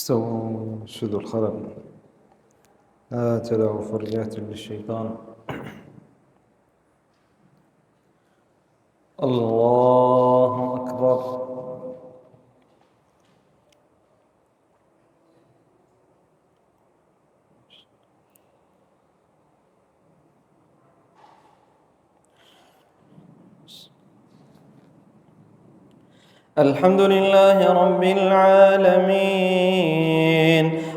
استووا شدوا الخلل. لا تدعوا فرجات للشيطان. الله أكبر. الحمد لله رب العالمين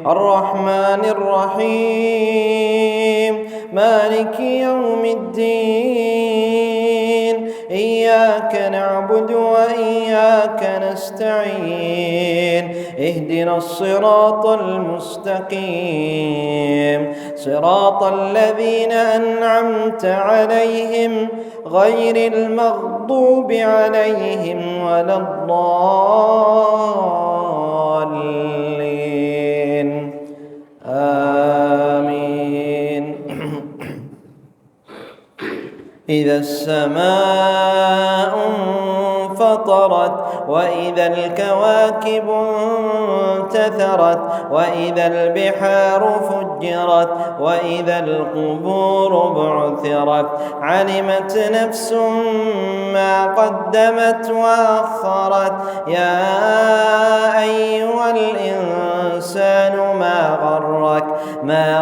الرحمن الرحيم مالك يوم الدين إياك نعبد وإياك نستعين اهدنا الصراط المستقيم صراط الذين أنعمت عليهم غير المغضوب عليهم ولا الضالين آمين. إذا السماء انفطرت وإذا الكواكب انتثرت وإذا البحار فجرت وإذا القبور بعثرت علمت نفس ما قدمت وأخرت يا أيها الإنسان ما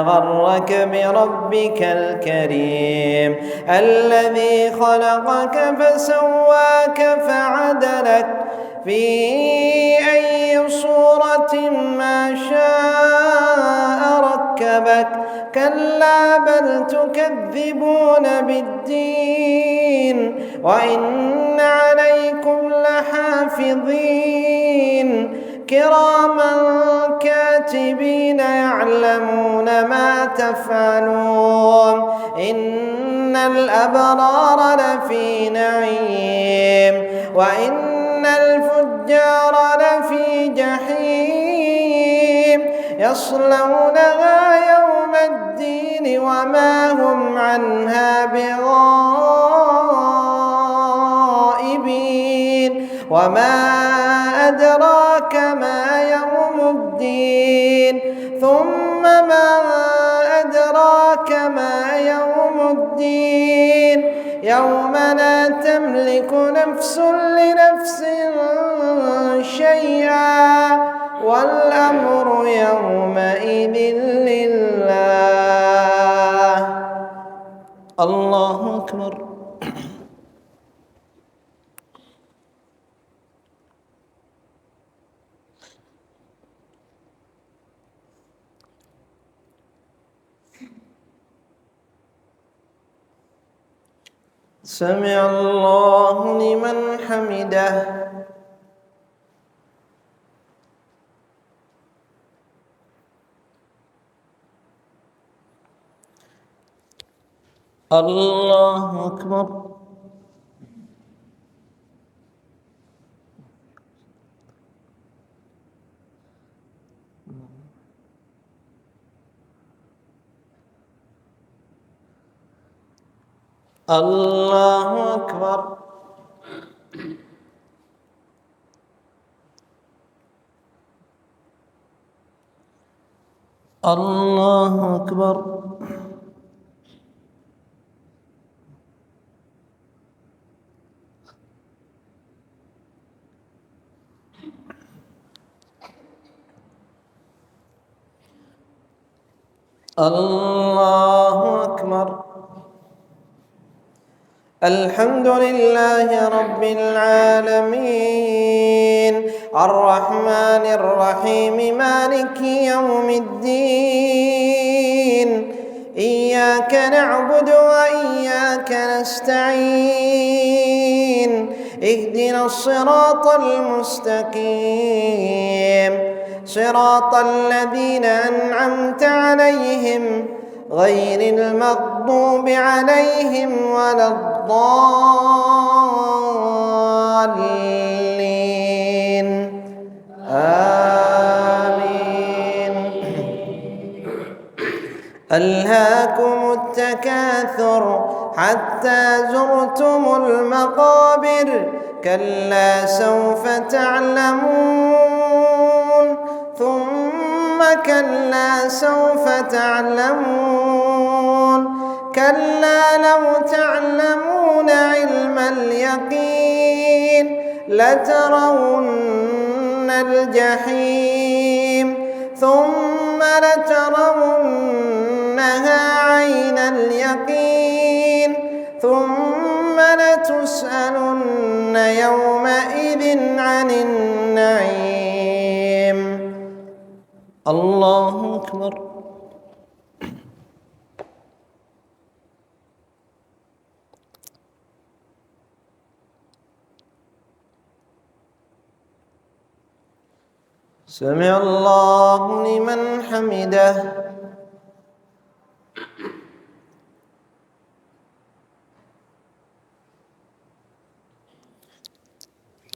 غرك بربك الكريم الذي خلقك فسواك فعدلك في أي صورة ما شاء ركبك كلا بل تكذبون بالدين وإن عليكم لحافظين كراما كاتبين يعلمون ما تفعلون إن الأبرار لفي نعيم وإن الفجار لفي جحيم يصلونها يوم الدين وما هم عنها بغائبين وما أدراك ما يوم الدين ثم ما أدراك ما يوم الدين يوم لا تملك نفس لنفس شيئا والأمر يومئذ لله. الله أكبر. سمع الله لمن حمده. الله أكبر. الله أكبر. الله أكبر. الله أكبر. الحمد لله رب العالمين الرحمن الرحيم مالك يوم الدين إياك نعبد وإياك نستعين اهدنا الصراط المستقيم صراط الذين أنعمت عليهم غير المغضوب عليهم ولا الضالين آمين. ألهاكم التكاثر حتى زرتم المقابر كلا سوف تعلمون ثم كلا سوف تعلمون كلا لو تعلمون علم اليقين لترون الجحيم ثم لترونها عين اليقين ثم لتسألن يومئذ عن النعيم. الله أكبر. سمع الله لمن حمده.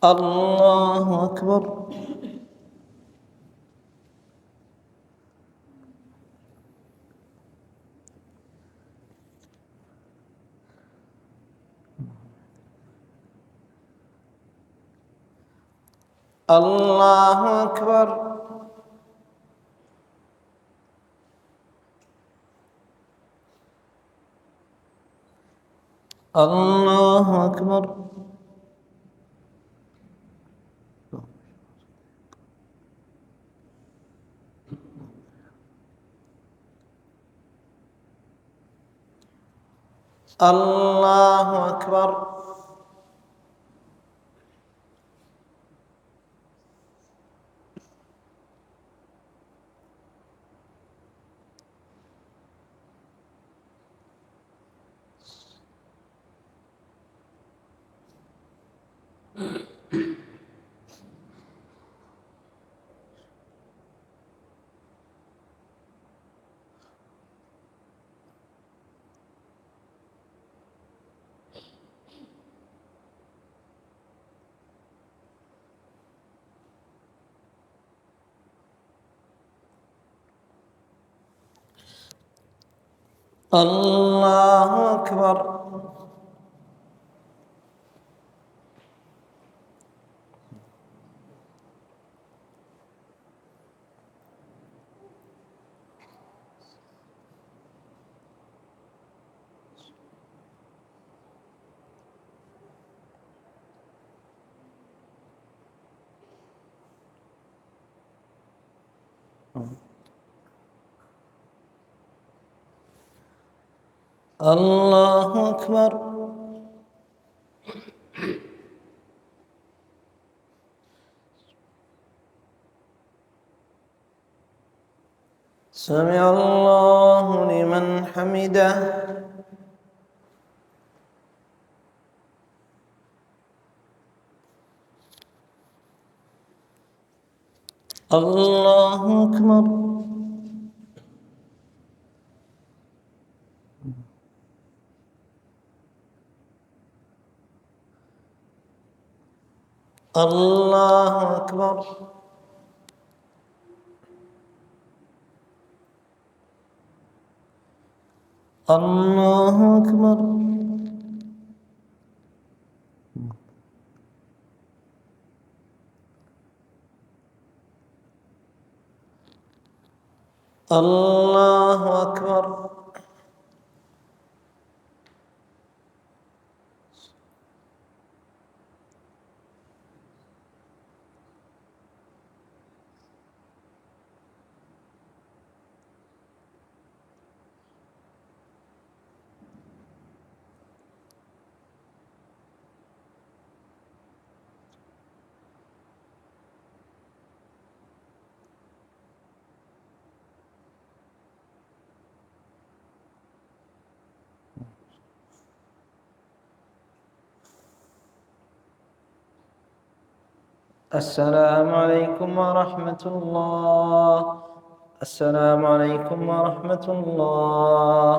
الله أكبر. الله أكبر. الله أكبر. الله أكبر. الله أكبر. الله أكبر. سمع الله لمن حمده. الله أكبر. الله أكبر. الله أكبر. الله أكبر. السلام عليكم ورحمة الله. السلام عليكم ورحمة الله.